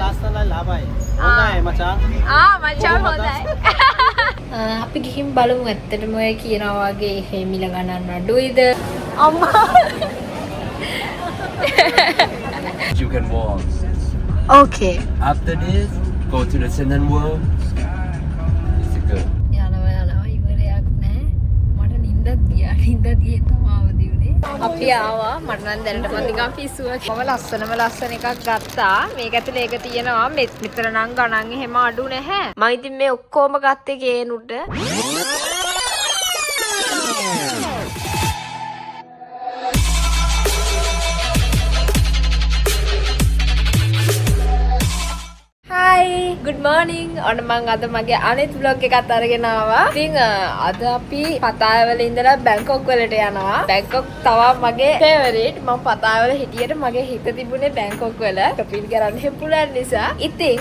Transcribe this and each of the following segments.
ලස්සනයි ලාභයි. හොඳයි මචං. මචං හොඳයි. අපි ගිහින් බලමු ඇත්තටම ඔය කියනවා වගේ එහෙ මිල ගණන් අඩුයිද? අම්මා. You can walk. Okay. After this, go to the Sinan World. It's good. යනවා ඉවරයක් නෑ. මට නිින්දක් ගියා. නිින්ද ගියේ තමයි අවදි වුනේ. අපි ආවා මට නම් දැනට මම නිකන් පිස්සුවක්. මම ලස්සන එකක් ගත්තා. මේක ඇතුලේ ඒක තියෙනවා. මෙතන නම් ගණන් එහෙම අඩු නැහැ. මම ඉතින් මේ ඔක්කොම ගත්තේ ගේනුට. Good morning. ඔන්න මම අද මගේ අනිත් vlog එකත් අරගෙන ආවා. ඉතින් අද අපි පතායවල ඉඳලා බැංකොක් වලට යනවා. බැංකොක් තව මගේ favorite. මම පතායවල හිටියට මගේ හිත තිබුණේ බැංකොක් වල. shopping කරන්න පුළුවන් නිසා. ඉතින්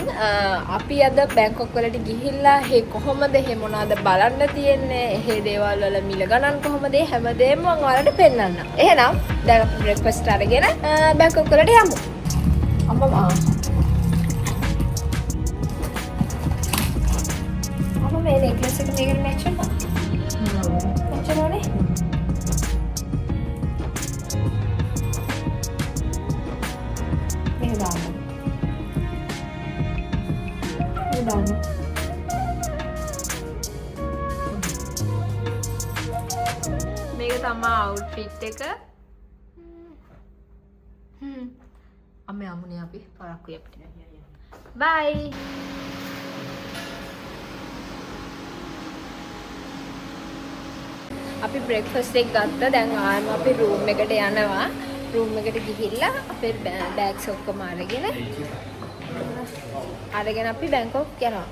අපි අද බැංකොක් වලට ගිහිල්ලා කොහොමද මොනවද බලන්න තියෙන්නේ? දේවල් වල මිල ගණන් කොහොමද? හැමදේම මම ඔයාලට පෙන්නන්නම්. එහෙනම් දැන් අපි breakfast අරගෙන බැංකොක් වලට යමු. අම්මා මේ necklace එක මේකට match වෙනවා. match වෙනවනේ. මේක දාන්න. මේක තමයි outfit එක. අම්මේ අමුනේ අපි පරක්කුයි අපිට. bye. අපි breakfast එක ගත්තා. දැන් ආයෙම අපි room එකට යනවා. room එකට ගිහිල්ලා අපේ bags ඔක්කොම අරගෙන අපි බැංකොක් යනවා.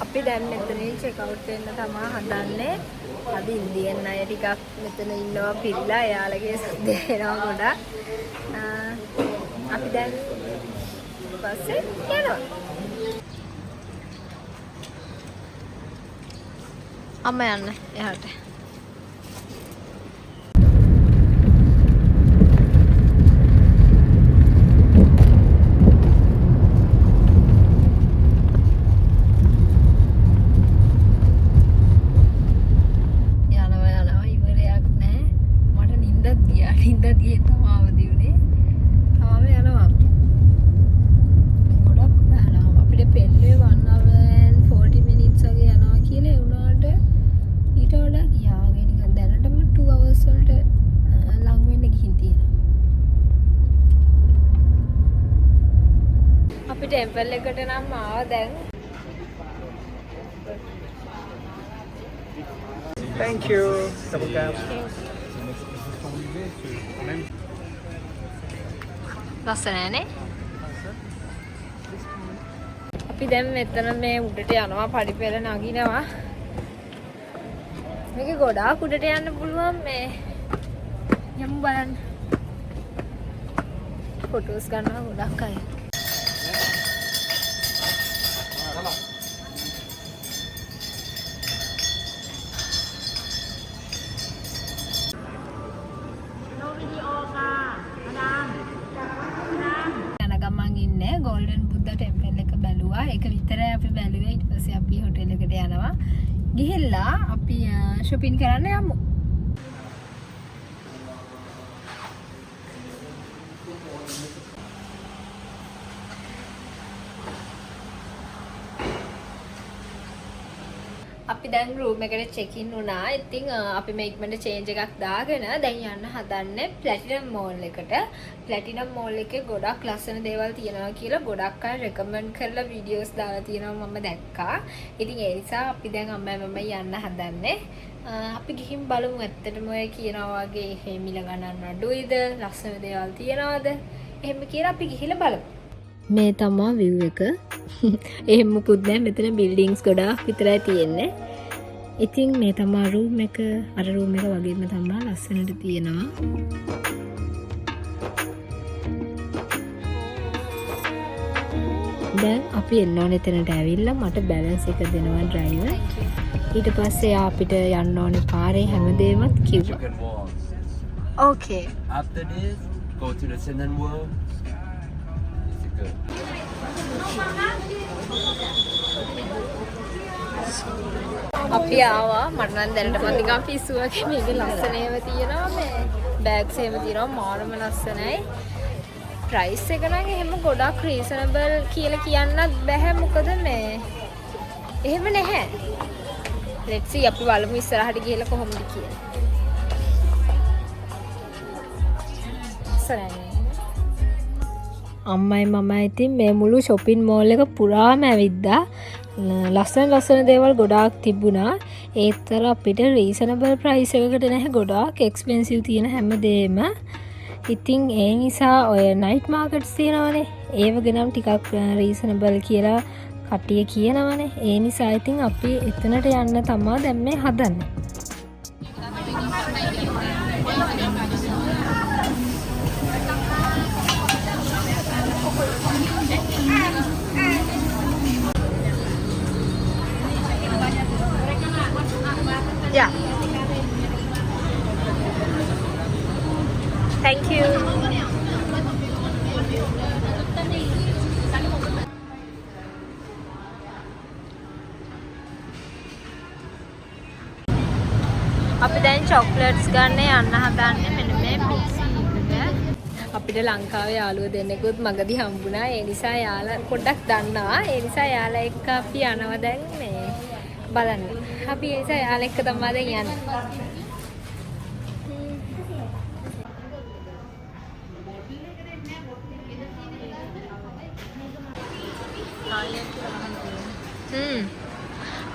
අපි දැන් මෙතනින් check out වෙන්න තමයි හදන්නේ. අද ඉන්දියන් අය ටිකක් මෙතන ඉන්නවා පිළිලා. එයාලගේ සද්ද එනවා ගොඩක්. අපි දැන් පස්සේ යනවා. අම්මා යන්න එහාට. ටෙම්පල් එකට නම් ආවා දැන්. Thank you. ලස්සනනේ. අපි දැන් මෙතන මේ උඩට යනවා පඩිපෙළ නගිනවා. මේක ගොඩාක් උඩට යන්න පුළුවන් මේ. යමු බලන්න. ෆොටෝස් ගන්නවා ගොඩක් අය. ගෝල්ඩන් බුද්ධ ටෙම්පල් එක බැලුවා. ඒක විතරයි අපි බැලුවේ. ඊට පස්සේ අපි හොටෙල් එකට යනවා. ගිහිල්ලා අපි shopping කරන්න යමු. අපි දැන් room එකට check in වුණා. ඉතින් අපි මේ ඉක්මනට change එකක් දාගෙන දැන් යන්න හදන්නේ Platinum Mall එකට. Platinum Mall එකේ ගොඩක් ලස්සන දේවල් තියෙනවා කියලා ගොඩක් අය recommend කරලා videos දාලා තියෙනවා මම දැක්කා. ඉතින් ඒ නිසා අපි දැන් අම්මා යන්න හදන්නේ. අපි ගිහින් බලමු ඇත්තටම ඔය කියනවා වගේ එහෙ මිල ගණන් අඩුයිද? ලස්සන දේවල් තියනවද? එහෙම කියලා අපි ගිහිල්ලා බලමු. මේ තමයි view එක. එහෙම මොකුත් නැහැ. මෙතන buildings ගොඩාක් විතරයි තියෙන්නේ. ඉතින් මේ තමයි room එක. අර room එක වගේම තමයි ලස්සනට තියෙනවා. දැන් අපි එන්න ඕනේ එතනට ඇවිල්ලා මට balance එක දෙනවා driver. ඊට පස්සේ අපිට යන්න ඕනේ පාරේ හැමදේමත් කිව්වා. You can walk. Okay. After this, go to the Senden World. It's good. අපි ආවා මට නම් දැනට මම නිකන් පිස්සු වගේ මේකේ ලස්සන ඒවා තියෙනවා මේ බෑග්ස් එහෙම තියෙනවා මාරම ලස්සනයි ප්‍රයිස් එක නම් එහෙම ගොඩක් රීසනබල් කියලා කියන්නත් බෑ මොකද මේ එහෙම නැහැ let's see අපි බලමු ඉස්සරහට ගිහලා කොහොමද කියලා අම්මයි මමයි ඉතින් මේ මුළු shopping mall එක පුරාම ඇවිද්දා ලස්සන දේවල් ගොඩාක් තිබුණා ඒත්තර අපිට රීසනබල් ප්‍රයිස් එකකට නැහැ ගොඩාක් එක්ස්පෙන්සිව් තියෙන හැමදේම ඉතින් ඒ නිසා ඔය නයිට් මාකට්ස් තියෙනවනේ ඒව ගනම් ටිකක් රීසනබල් කියලා කට්ටිය කියනවනේ ඒ නිසා ඉතින් අපි එතනට යන්න තමයි දැන් මේ හදන්නේ Yeah. Thank you. අපි දැන් චොක්ලට්ස් ගන්න යන්න හදන්නේ මෙන්න මේ මික්සි එකට. අපිට ලංකාවේ යාළුවෝ දෙන්නෙකුත් මගදී හම්බුණා. ඒ නිසා යාළුවා පොඩ්ඩක් දන්නවා. ඒ නිසා යාළුවා එක්ක අපි යනවා දැන් මේ බලන්න. අපි ඒ නිසා යාළුවා එක්ක තමයි දැන් යන්නේ.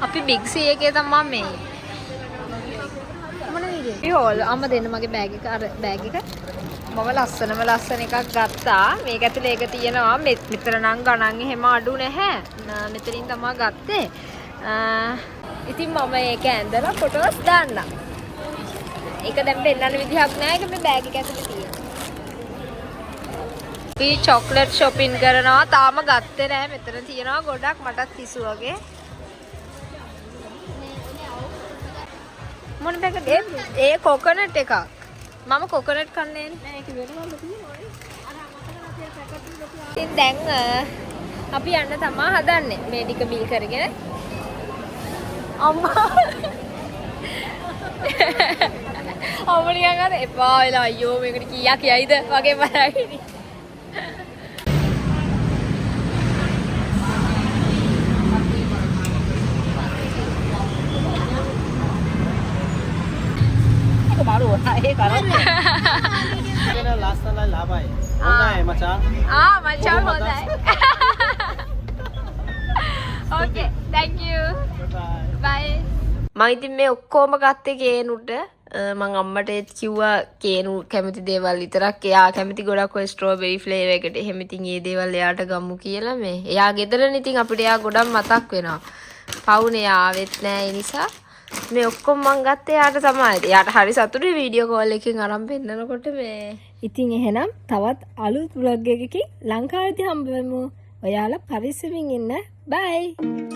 අපි බිග් සී එකේ තමයි මේ මොන විදිහේ? ඉහෝල් අම්ම දෙන්න මගේ බෑග් එක අර බෑග් එක මම ලස්සන එකක් ගත්තා. මේක ඇතුලේ ඒක තියෙනවා. මෙතන නම් ගණන් එහෙම අඩු නැහැ. මෙතනින් තමයි ගත්තේ. ඉතින් මම ඒක ඇඳලා ෆොටෝස් දාන්න. ඒක දැන් පෙන්නන්න විදිහක් නැහැ. ඒක මේ බෑග් එක ඇතුලේ තියෙනවා. අපි චොක්ලට් shopping කරනවා. තාම ගත්තේ නැහැ. මෙතන තියෙනවා ගොඩක් මටත් කිසු වගේ. මොන බෑගද? ඒ කොකනට් එකක්. මම කොකනට් කන්නේ නැහැ. ඒක වෙනවද තියෙනවනේ. ඉතින් දැන් අපි යන්න තමයි හදන්නේ. මේ ටික බිල් කරගෙන. අම්මා. අම්මා නිකන් අර එපා වෙලා අයියෝ මේකට කීයක් යයිද වගේ බලගෙන. last time labai. Hondai macam. Macam hondai. Okay, thank you. Bye. මම ඉතින් මේ ඔක්කොම ගත්තේ කේනුට මම අම්මට ඒත් කිව්වා කේනු කැමති දේවල් විතරක් එයා කැමති ගොඩක් ඔය ස්ට්‍රෝබෙරි ෆ්ලේවර් එකට එහෙම ඉතින් ඒ දේවල් එයාට ගමු කියලා මේ එයා ගෙදරනේ ඉතින් අපිට එයා ගොඩක් මතක් වෙනවා පවුනේ ආවෙත් නෑ ඒ නිසා මේ ඔක්කොම මං ගත්තේ යාට තමයි. යාට හරි සතුටුයි වීඩියෝ කෝල් එකකින් අරන් පෙන්නනකොට මේ. ඉතින් එහෙනම් තවත් අලුත් vlog එකකින් ලංකාවේදී හම්බ වෙමු. ඔයාලා පරිස්සමින් ඉන්න. බයි.